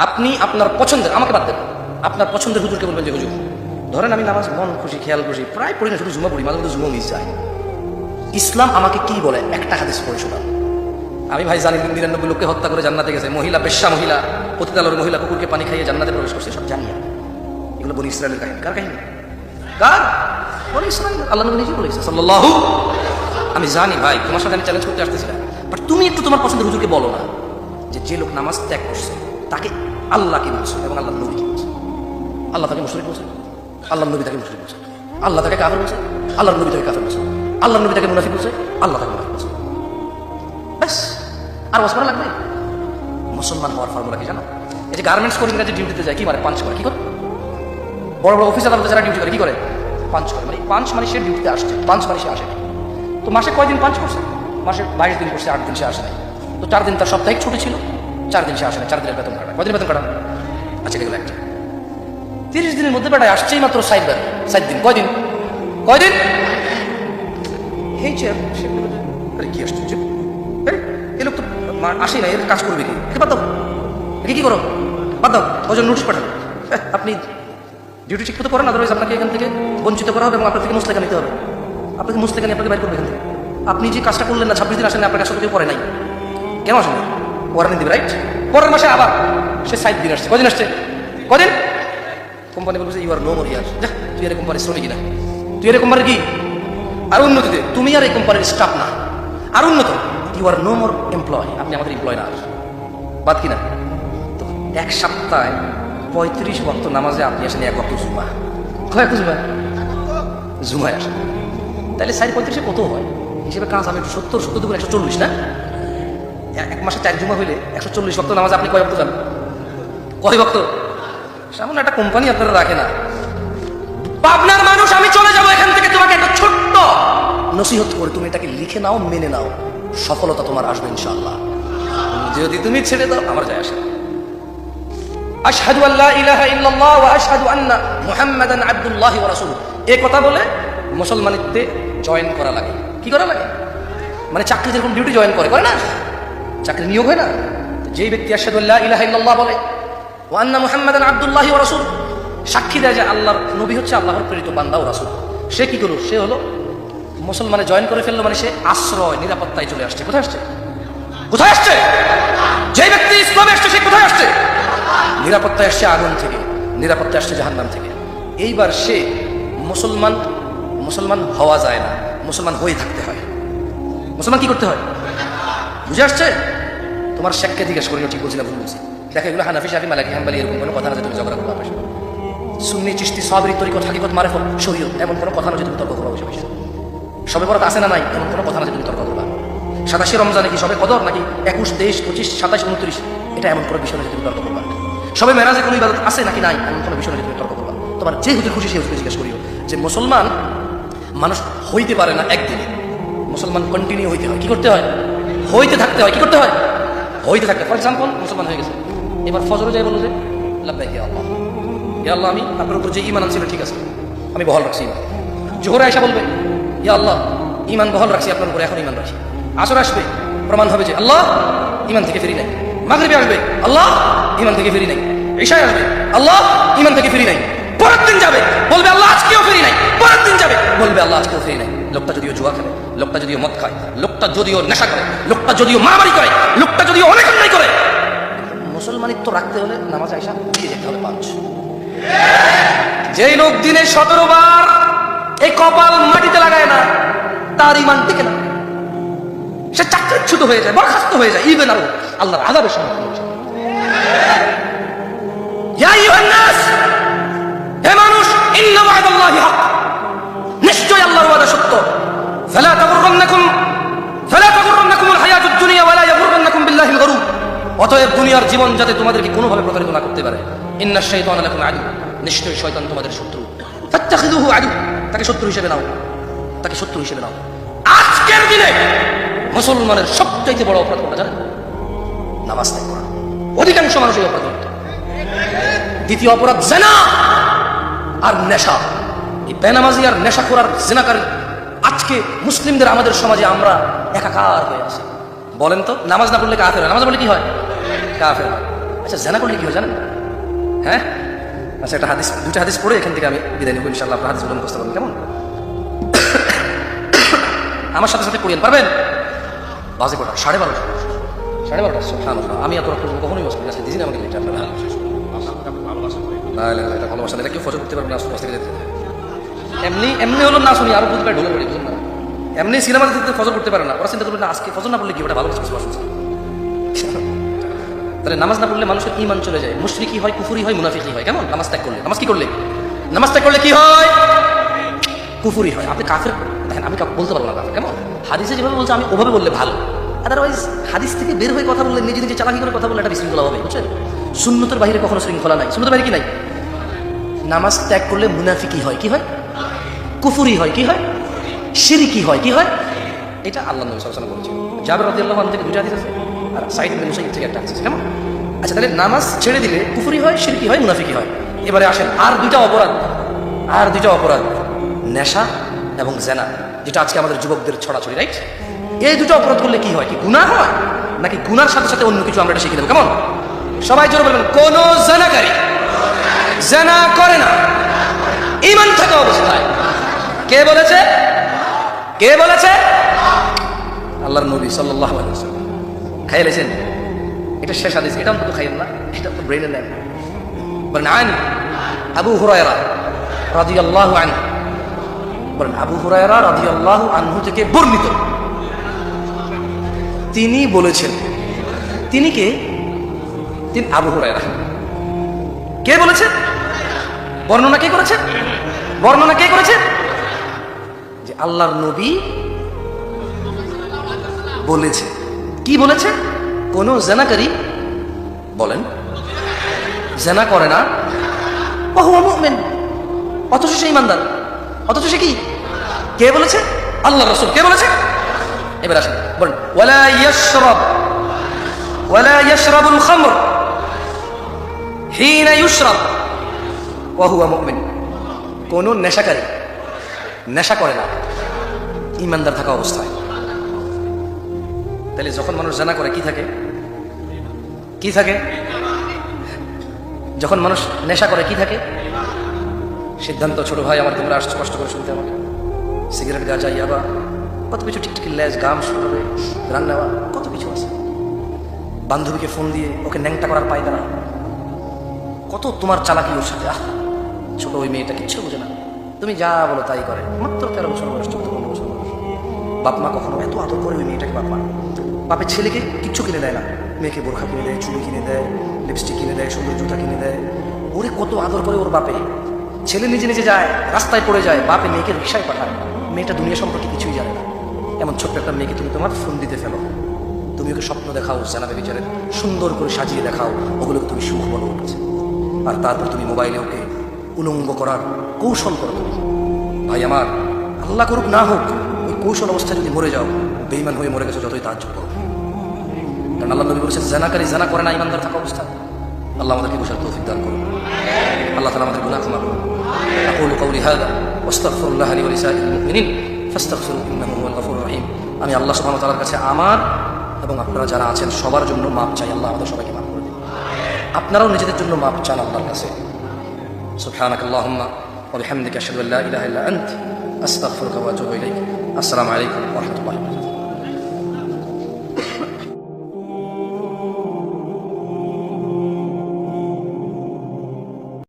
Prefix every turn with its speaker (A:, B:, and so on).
A: আপনি আপনার পছন্দের, আমাকে বাদ দেন, আপনার পছন্দের হুজুরকে বলবেন যে হুজুর ধরেন আমি নামাজ মন খুশি খেয়াল খুশি প্রায় পড়ি না, শুধু জুমা পড়ি, মাঝে মধ্যে জুমা মিস যায়। ইসলাম আমাকে কি বলে একটা হাদিস পড়ে শোনান। আমি ভাই জানি 99 লোককে হত্যা করে জান্নাতে গেছে, মহিলা বেশ্যা মহিলা, পতিতালয়ের মহিলা কুকুরকে পানি খাইয়ে জান্নাতে প্রবেশ করছে, সব জানি। এগুলো বনি ইসরায়েলের কাহিনী। কার কাহিনী? কার? বনি ইসরায়েল। আল্লাহ নবী নিজেই বলেছে সাল্লাল্লাহু। আমি জানি ভাই তোমার সাথে আমি চ্যালেঞ্জ করতে আসতেছিলাম, বাট তুমি একটু তোমার পছন্দের হুজুরকে বলো না যে যে লোক নামাজ ত্যাগ করছে তাকে আল্লাহ কি বলছে এবং আল্লাহ নবী কি বলছে। আল্লাহ তাকে মুশরিক বলছে, আল্লাহ নবী তাকে মুশরিক বলছে। আল্লাহ তাকে কাফের বলছে, আল্লাহ নবী তাকে কাফের বলছে। আল্লাহ নবী তাকে মুনাফিক বলছে, আল্লাহ তাকে মুনাফিক বলছে। ব্যাস, আর ওয়াজ করা লাগবে? মুসলমান হওয়ার ফর্মুলা কি জানো? এই যে গার্মেন্টস কর্মীরা যে ডিউটিতে যায় কি মানে পাঞ্চ করে, কি করে? বড় বড় অফিস আদালতে যারা ডিউটি করে কি করে? পাঞ্চ করে। মানে পাঞ্চ মানে সে ডিউটিতে আসছে, পাঞ্চ মানে সে আসে। তো মাসে কয়দিন পাঞ্চ করছে? মাসে 22 দিন করছে, 8 দিন সে আসে নাই। তো 4 দিন তার সাপ্তাহিক ছুটি ছিল, 4 দিন সে আসে না, 4 দিনের বেতন কাটা। কয়দিন বেতন কাটা? আচ্ছা এগুলো একটা 30 দিনের মধ্যে বেটায় আসছেই মাত্র 7 দিন। কয়দিন? কয়দিন? এই যে কি আসছে, এই লোক তো আসে না, এর কাজ করবে কি? বাদ দাও, কি করো, বাদ দাও, ওজন নোটিশ পাঠান। আপনি ডিউটি ঠিক মতো করেন, আদারওয়াইজ আপনাকে এখান থেকে বঞ্চিত করা হবে এবং আপনার থেকে মুসলেখা নিতে হবে। আপনাকে মুসলেখা নিয়ে আপনাকে বাইর করবে এখান থেকে। আপনি যে কাজটা করলেন না, 26 দিন আসেন, আপনার কাজটা কেউ করে নাই, কেন আসেন? ওয়ারেন্টি দিবে, রাইট? পরের মাসে আবার সে 7 দিন আসছে। কদিন আসছে? কদিন? কোম্পানি বলছে ইউ আর নো মোর ইয়ার। যা, তুই এর কোম্পানির শ্রমিক না, তুই এর কোম্পানির কি আর উন্নতিতে, তুমি আর এই কোম্পানির স্টাফ না, আর উন্নত, you are no more employ, আপনি আমাদের এমপ্লয় না। আর বাদ কিনা? তো এক সপ্তাহে 35 ওয়াক্ত নামাজে আপনি আসেন 1 ওয়াক্ত জুমা। কয়েক জুমা? জুমায় আসেন, তাহলে 4-35 কত হয় হিসেবে কাজ? আমি 70 দুগুণ 140 না? এক মাসে 4 জুমা হইলে 140 ওয়াক্ত নামাজ আপনি কয় ওয়াক্ত যান? কয় ওয়াক্ত? সামনে একটা কোম্পানি আপনারা রাখে না। পাবনার মানুষ, আমি চলে যাবো এখান থেকে, তোমাকে একটা ছোট্ট নসিহত করে তুমি এটাকে লিখে নাও, মেনে নাও, সফলতা তোমার আসবে ইনশাআল্লাহ। যদি তুমি ছেড়ে দাও আমার যায় আসে। আশহাদু আল্লা ইলাহা ইল্লাল্লাহ ওয়া আশহাদু আন্না মুহাম্মাদান আবদুল্লাহি ওয়া রাসূলুহু, এই কথা বলে মুসলমানিত্বে জয়েন করা লাগে। কি করা লাগে? মানে চাকরি যেরকম ডিউটি জয়েন করে না, চাকরি নিয়োগ হয় না, যেই ব্যক্তি আশহাদু আল্লা ইলাহা ইল্লাল্লাহ বলে ওয়া আন্না মুহাম্মাদান আবদুল্লাহি ওয়া রাসূলুহু, সাক্ষী দেয় যে আল্লাহর নবী হচ্ছে আল্লাহর প্রেরিত বান্দা ও রাসূল, সে কি করলো? সে হলো মুসলমানে জয়েন করে ফেললো, মানে সে আশ্রয় নিরাপত্তায় চলে আসছে। কোথায় আসছে? কোথায় আসছে? যে ব্যক্তি ইসলামে আসছে সে কোথায় আসছে? নিরাপত্তায় আসছে আগুন থেকে, নিরাপত্তায় আসছে জাহান্নাম থেকে। এইবার সে মুসলমান হওয়া যায় না, মুসলমান হয়ে থাকতে হয়। মুসলমান কি করতে হয়? বুঝে আসছে? তোমার শেখকে জিজ্ঞেস করি ঠিক বলছি না ভুল বলছি? দেখো এগুলো হানাফি, শাফি, মালিকি, হাম্বলি এরকম কোনো কথা না যে তুমি ঝগড়া করবা। সুন্নি, চিশতি, সাবরি, তরিকত, হাকিকত, মারিফত, শরীয়ত এমন কোনো কথা না যে তুমি তর্ক করবা। বসে বসে সবে বরাত আছে না নাই এমন কোনো কথা না যে তুমি তর্ক করবা। 87 রমজানে কি সবে কদর নাকি 21, 23, 25, 27, 29 এটা এমন কোনো বিষয় না যে তুমি তর্ক করবা। সবে মেরাজে কোনো ইবাদত আছে নাকি নাই এমন কোনো বিষয় না যে তুমি তর্ক করবা। তোমার যে হুজুর খুশি সেই হুজুরকে জিজ্ঞেস করিও যে মুসলমান মানুষ হইতে পারে না একদিনে, মুসলমান কন্টিনিউ হইতে হয়। কি করতে হয়? হইতে থাকতে হয়। কি করতে হয়? হইতে থাকতে। ফর এক্সাম্পল মুসলমান হয়ে গেছে, এবার ফজরে যাই বললো যে লাব্বাইক ইয়া আল্লাহ, ইয়া আল্লাহ আমি আপনার উপর যে ঈমান আনছিল ঠিক আছে, আমি বহাল রাখছি ঈমান। জোহরে আয়সা বলবে ইয়া আল্লাহ ঈমান বহাল রাখছি আপনার উপরে, এখন ঈমান রাখছি। আসর আসবে, প্রমাণ হবে যে আল্লাহ ঈমান থেকে ফিরি নাই। মাগরিবে আসবে, আল্লাহ ঈমান থেকে ফিরি নাই। ঈশায় আসবে, আল্লাহ ঈমান থেকে ফিরি নাই। পরের দিন যাবে, বলবে আল্লাহ আজকেও ফিরি নাই। পরের দিন যাবে, বলবে আল্লাহ আজকেও ফিরি নাই। লোকটা যদিও জুয়া খেলে, লোকটা যদিও মদ খায়, লোকটা যদিও নেশা করে, লোকটা যদিও মারামারি করে, লোকটা যদিও অনেক অন্যায় করে, মুসলমানিত্ব রাখতে হলে নামাজ আয়সা দিয়ে যেতে হবে 5। যেই লোক দিনে 17 বার এই কপাল মাটিতে লাগায় না, তার ঈমান টিকে না, সে চাকরিচ্যুত হয়ে যায়, বরখাস্ত হয়ে যায়, ইভেন আরো আল্লাহর আযাবের সম্মুখীন হয়ে যায়। ইয়া আইয়ুহান নাস, হে মানুষ, ইন্না ওয়া'দাল্লাহি হক, নিশ্চয় আল্লাহর ওয়াদা সত্য। ফালা তাগুররান্নাকুমুল হায়াতুদ দুনিয়া ওয়া লা ইয়াগুররান্নাকুম বিল্লাহিল গরুর, অতএব দুনিয়ার জীবন যাতে তোমাদেরকে কোনোভাবে প্রতারিত না করতে পারে। ইন্নাশ শাইতানা লাকুম আদু, নিশ্চয় শয়তান তোমাদের শত্রু। ফাত্তাখিযুহু আদু, তাকে শত্রু হিসেবে নাও, তাকে শত্রু হিসেবে নাও। আজকের দিনে মুসলমানের সবচাইতে বড় অপরাধ কোনটা জানেন? নামাজ ত্যাগ করা। অধিকাংশ মানুষ এই অপরাধ করত। দ্বিতীয় অপরাধ জিনা আর নেশা। এই বেনামাজি আর নেশাখোর আর জিনাকারী আজকে মুসলিমদের আমাদের সমাজে আমরা একাকার হয়ে আছি। বলেন তো, নামাজ না পড়লে কাফের হয়, নামাজ পড়লে কি হয়? কাফের হয়। আচ্ছা জেনা করলে কি হয় জানেন? হ্যাঁ আচ্ছা, একটা হাদিস, দুটা হাদিস পড়ে এখান থেকে আমি বিদায় নেব ইনশাআল্লাহ। আপনার হাদিসগুলো মুখস্থ করবেন, কেমন? আমার সাথে সাথে পড়িয়েন, পারবেন? বাজে কটা? 12:30। 12:30। সুবহানাল্লাহ, আমি এত রাত পর্যন্ত কখনোই বসবো না। আজকে দিন আমাকে লেট আপনারা। না এটা ভালোবাসা না, এটা কেউ ফজর করতে পারবে না। আস্তে থেকে যেতে এমনি হলো না শুনি আরো বুঝতে পারে ঢোলে পড়ি, বুঝুন না? এমনি সিনেমা দেখতে ফজর করতে পারে না, ওরা চিন্তা করবে না আজকে ফজর না পড়লে কি ওটা ভালো কিছু বসবাস। তাহলে নামাজ না পড়লে মানুষের ঈমান চলে যায়, মুশরিকি হয়, কুফরি হয়, মুনাফিকি হয়। কেমন? নামাজ ত্যাগ করলে। নামাজ কি করলে? নামাজ ত্যাগ করলে কি হয়? কুফরি হয়। আপনি কাফের, দেখেন আমি বলতে পারবো না কাফের, কেমন? হাদিসে যেভাবে বলছে আমি ওভাবে বললে ভালো, আদারওয়াইজ হাদিস থেকে বের হয়ে কথা বললে, নিজে নিজে চালাকি করে কথা বললে এটা বিশৃঙ্খলা হবে, বুঝছেন? সুন্নতের বাইরে কখনো শৃঙ্খলা নাই। সুন্নতের বাইরে কি নাই? নামাজ ত্যাগ করলে মুনাফিকি হয়, কি হয়? কুফরি হয়, কি হয়? শিরকি হয়, কি হয়? এটা আল্লাহ নবী সাল্লাল্লাহু আলাইহি ওয়াসাল্লাম বলেছেন। জাবের রাদিয়াল্লাহু আনহু থেকে দুটো হাদিস আছে, আর সাঈদ ইবনে মুসাইয়্যিব থেকে একটা হাদিস আছে, কেমন? আচ্ছা, তাহলে নামাজ ছেড়ে দিলে কুফরি হয়, শিরকি হয়, মুনাফিকি হয়। এবারে আসেন আর দুইটা অপরাধ, নেশা এবং জেনা, যেটা আজকে আমাদের যুবকদের ছড়াছড়ি, রাইট? এই দুটো অপরাধ করলে কি হয়? কি গুনাহ হয়, নাকি গুনার সাথে সাথে অন্য কিছু আমরা এটা শিখে দেবো? কেমন? সবাই জোরে বলবেন, কোন জেনাকারী জেনা করে না ঈমান থাকা অবস্থায়। কে বলেছে? কে বলেছে? আল্লাহর নবী সাল্লাল্লাহু আলাইহি ওয়াসাল্লাম। খাইয়ে লেছেন? এটা শেষ হাদিস, এটা অন্তত খাইয়েন না, এটা তো ব্রেনে নেন। বলেন আন আবু হুরায়রা রাদিয়াল্লাহু আনহু, বলেন আবু হুরায়রা রাদিয়াল্লাহু আনহু থেকে বর্ণিত, তিনি বলেছেন। তিনি কে? তিনি আবু হুরায়রা। কে বলেছেন? বর্ণনা কে করেছে? বর্ণনা কে করেছে? যে আল্লাহর নবী বলেছে। কি বলেছে? কোন জেনাকারী, বলেন, জেনা করে না, ও হুয়া মুমিন, অথচ সে ঈমানদার, অথচ সে কি? কে বলেছে? আল্লাহ রাসূল। কে বলেছে? এবার আসেন, বলেন ওয়ালা ইয়াশরাবুল খামর হিনা ইউশরাব ওয়া হুয়া মুমিন। কোন নেশাকারী নেশা করে না ঈমানদার থাকা অবস্থায়। তাহলে যখন মানুষ জানা করে কি থাকে? কি থাকে? যখন মানুষ নেশা করে কি থাকে? সিদ্ধান্ত। ছোট ভাই আমার, তোমরা আসছো কষ্ট করে শুনতে আমাকে, সিগারেট, গাঁজা, ইয়াবা, কত কিছু, টিকটিকি লেজ, গাম শুরু হবে, রান নেওয়া, কত কিছু আছে। বান্ধবীকে ফোন দিয়ে ওকে ন্যাংটা করার পায় তারা, কত তোমার চালাকি ওর সাথে। ছোট ওই মেয়েটা কিচ্ছু বোঝে না, তুমি যা বলো তাই করে, মাত্র 13 বছর বয়স, 14-15 বছর বয়স। বাপ মা কখনো এত আদর করে ওই মেয়েটাকে? বাপের ছেলেকে কিচ্ছু কিনে দেয় না, মেয়েকে বোরখা কিনে দেয়, চুড়ি কিনে দেয়, লিপস্টিক কিনে দেয়, সুন্দর জুতা কিনে দেয়। ওরে কত আদর করে ওর বাপে। ছেলে নিজে নিজে যায়, রাস্তায় পড়ে যায়, বাপে মেয়েকে রিক্সায় পাঠায়। মেয়েটা দুনিয়া সম্পর্কে কিছুই জানে না। এমন ছোট্ট একটা মেয়েকে তুমি তোমার ফোন দিতে ফেলো, তুমি ওকে স্বপ্ন দেখাও, জানাবে বিচারে সুন্দর করে সাজিয়ে দেখাও, ওগুলোকে তুমি সুখ বলো উঠছে। আর তারপর তুমি মোবাইলে ওকে উলঙ্গ করার কৌশল করো। তুমি ভাই আমার, আল্লাহ করুক না হোক, ওই কৌশল অবস্থায় যদি মরে যাও, বেঈমান হয়ে মরে গেছো, যতই তাজ্জুব করো। কারণ আল্লাহ নবী বলেছেন জানাকারী জানা করে না ঈমানদার থাকা অবস্থা। আল্লাহ আমাদেরকে বোঝার তৌফিক দান করুন। আল্লাহ তাআলা আমাদের গুনাহ ক্ষমা করুন। আকুলু কওলি হাযা ওয়াস্তাগফিরুল্লাহ লি ওয়া লিসাইরিল মুমিনিন ফাস্তাগফিরুহু ইন্নাহু হুয়াল গফুরুর রহিম। আমি আল্লাহ সুবহানাহু ওয়া তাআলার কাছে আমার এবং আপনারা যারা আছেন সবার জন্য মাপ চাই। আল্লাহ আমাদের সবাইকে মাফ করে দিন। আপনারাও নিজেদের জন্য মাপ চান আল্লাহর কাছে। সুবহানাকাল্লাহুম্মা ওয়া বিহামদিকা আশহাদু আল্লা ইলাহা ইল্লা আনতা আস্তাগফিরুকা ওয়া আতুবু ইলাইক। আসসালামু আলাইকুম ওয়া রাহমাতুল্লাহ।